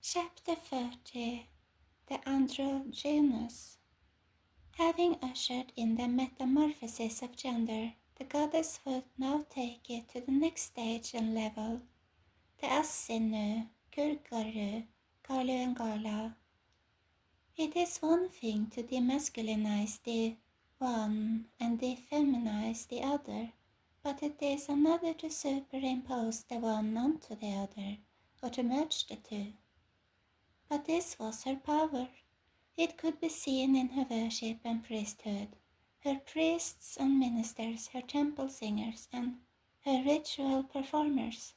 Chapter 30. The Androgynous. Having ushered in the metamorphosis of gender, the goddess would now take it to the next stage and level, the Asinu, Kurgaru, Kalu and Gala. It is one thing to demasculinize the one and defeminize the other, but it is another to superimpose the one onto the other, or to merge the two. But this was her power. It could be seen in her worship and priesthood, her priests and ministers, her temple singers, and her ritual performers.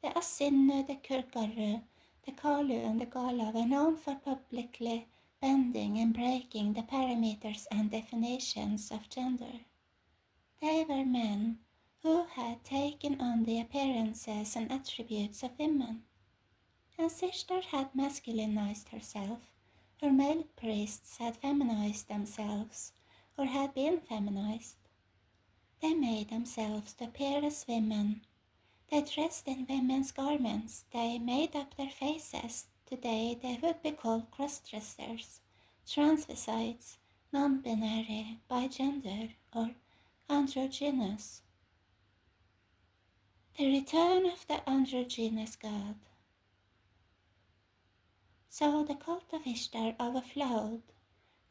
The Asinu, the Kurgaru, the Kalu, and the Gala were known for publicly bending and breaking the parameters and definitions of gender. They were men who had taken on the appearances and attributes of women. As Ishtar had masculinized herself, her male priests had feminized themselves, or had been feminized. They made themselves to appear as women. They dressed in women's garments. They made up their faces. Today they would be called cross-dressers, transvestites, non-binary, bigender, or androgynous. The return of the androgynous god. So the cult of Ishtar overflowed,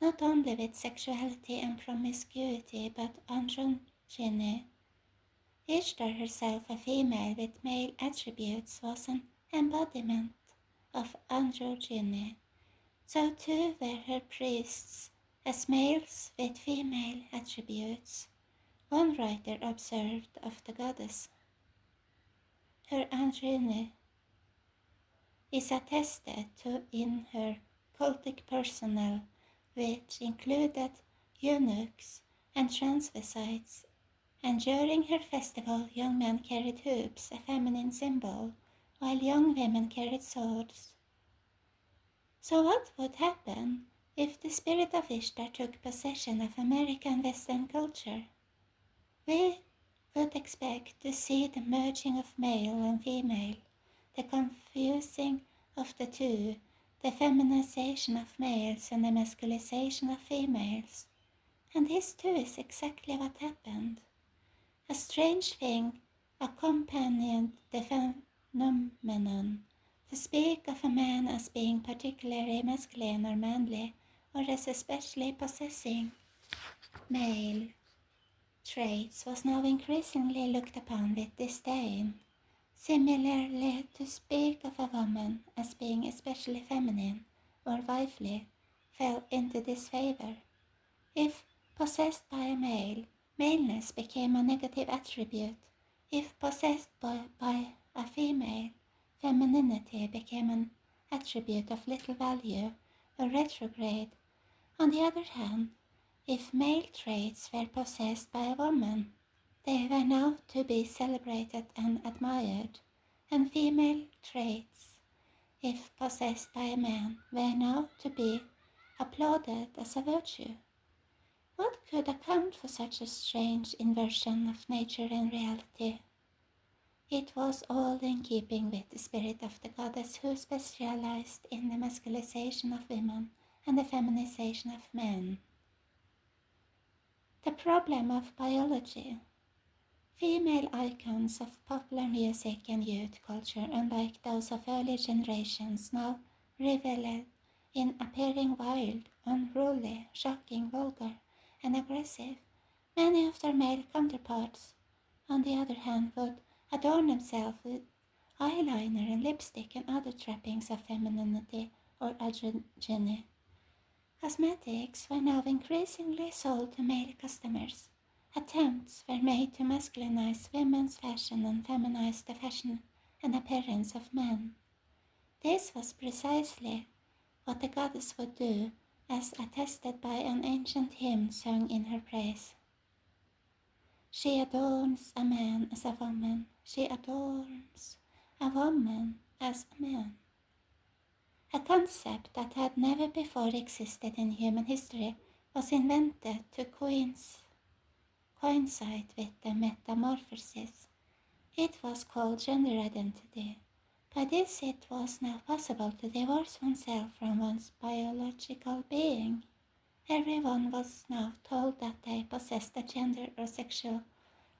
not only with sexuality and promiscuity, but androgyny. Ishtar herself, a female with male attributes, was an embodiment of androgyny. So too were her priests, as males with female attributes. One writer observed of the goddess. Her androgyny is attested to in her cultic personnel, which included eunuchs and transvestites, and during her festival young men carried hoops, a feminine symbol, while young women carried swords. So what would happen if the spirit of Ishtar took possession of American Western culture? We would expect to see the merging of male and female, the confusing of the two, the feminization of males and the masculization of females. And this too is exactly what happened. A strange thing accompanied the phenomenon. To speak of a man as being particularly masculine or manly, or as especially possessing male traits, was now increasingly looked upon with disdain. Similarly, to speak of a woman as being especially feminine or wifely fell into disfavor. If possessed by a male, maleness became a negative attribute. If possessed by a female, femininity became an attribute of little value, a retrograde. On the other hand, if male traits were possessed by a woman, they were now to be celebrated and admired, and female traits, if possessed by a man, were now to be applauded as a virtue. What could account for such a strange inversion of nature and reality? It was all in keeping with the spirit of the goddess who specialized in the masculization of women and the feminization of men. The problem of biology. Female icons of popular music and youth culture, unlike those of earlier generations, now reveled in appearing wild, unruly, shocking, vulgar, and aggressive. Many of their male counterparts, on the other hand, would adorn themselves with eyeliner and lipstick and other trappings of femininity or androgyny. Cosmetics were now increasingly sold to male customers. Attempts were made to masculinize women's fashion and feminize the fashion and appearance of men. This was precisely what the goddess would do, as attested by an ancient hymn sung in her praise. She adorns a man as a woman. She adorns a woman as a man. A concept that had never before existed in human history was invented to coincide with the metamorphosis. It was called gender identity. By this it was now possible to divorce oneself from one's biological being. Everyone was now told that they possessed a gender or sexual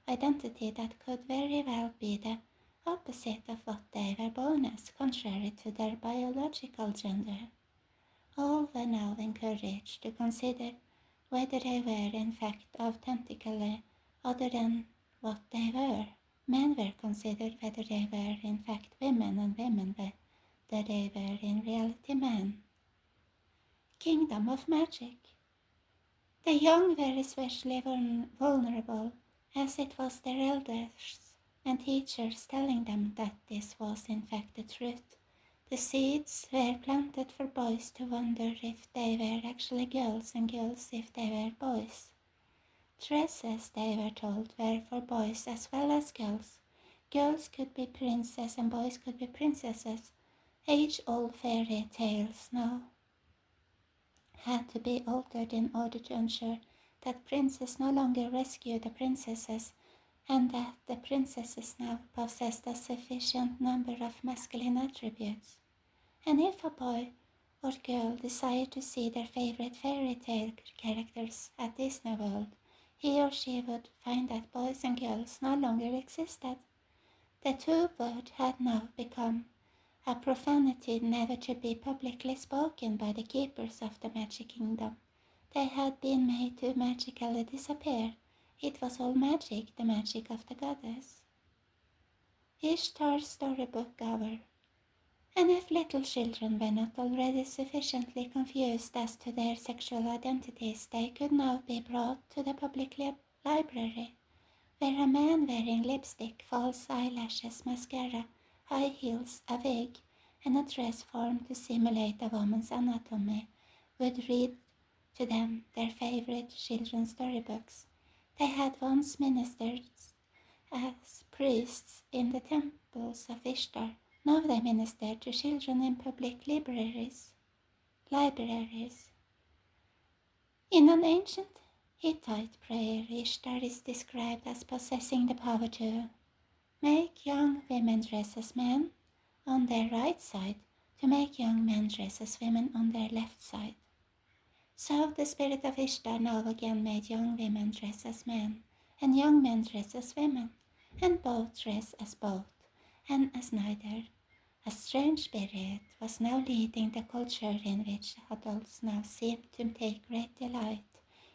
identity that could very well be the opposite of what they were born as, contrary to their biological gender. All were now encouraged to consider whether they were in fact authentically other than what they were. Men were considered whether they were in fact women, and women whether they were in reality men. Kingdom of Magic. The young were especially vulnerable, as it was their elders and teachers telling them that this was in fact the truth. The seeds were planted for boys to wonder if they were actually girls, and girls if they were boys. Dresses, they were told, were for boys as well as girls. Girls could be princes and boys could be princesses. Age-old fairy tales now had to be altered in order to ensure that princes no longer rescue the princesses, and that the princesses now possessed a sufficient number of masculine attributes. And if a boy or girl desired to see their favorite fairy tale characters at Disney World, he or she would find that boys and girls no longer existed. The two words had now become a profanity never to be publicly spoken by the keepers of the Magic Kingdom. They had been made to magically disappear. It was all magic, the magic of the goddess. Ishtar's Storybook Hour. And if little children were not already sufficiently confused as to their sexual identities, they could now be brought to the public library, where a man wearing lipstick, false eyelashes, mascara, high heels, a wig, and a dress formed to simulate a woman's anatomy would read to them their favorite children's storybooks. They had once ministered as priests in the temples of Ishtar. Now they minister to children in public libraries. In an ancient Hittite prayer, Ishtar is described as possessing the power to make young women dress as men on their right side, to make young men dress as women on their left side. So the spirit of Ishtar now again made young women dress as men, and young men dress as women, and both dress as both, and as neither. A strange spirit was now leading the culture in which adults now seemed to take great delight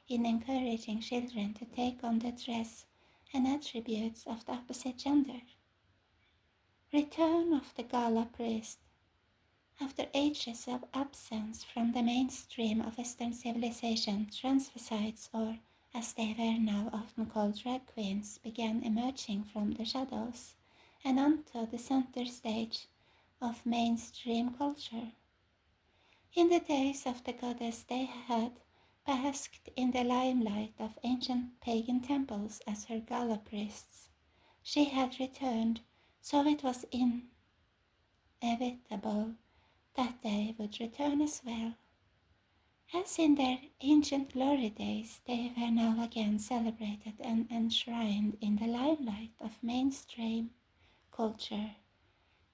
in encouraging children to take on the dress and attributes of the opposite gender. Return of the Gala priest. After ages of absence from the mainstream of Western civilization, transvestites, or as they were now often called drag queens, began emerging from the shadows and onto the center stage of mainstream culture. In the days of the goddess, they had basked in the limelight of ancient pagan temples as her gala priests. She had returned, so it was inevitable that they would return as well. As in their ancient glory days, they were now again celebrated and enshrined in the limelight of mainstream culture.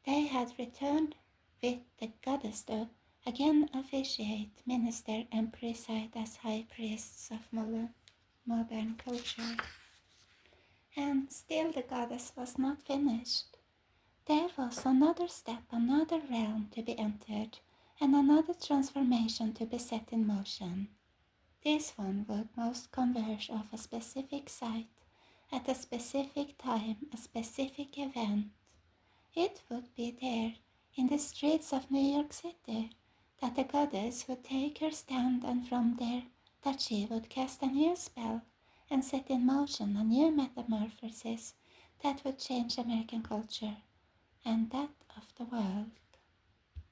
They had returned with the goddess to again officiate, minister, and preside as high priests of modern culture. And still the goddess was not finished. There was another step, another realm to be entered, and another transformation to be set in motion. This one would most converge of a specific site, at a specific time, a specific event. It would be there, in the streets of New York City, that the goddess would take her stand, and from there that she would cast a new spell and set in motion a new metamorphosis that would change American culture and that of the world.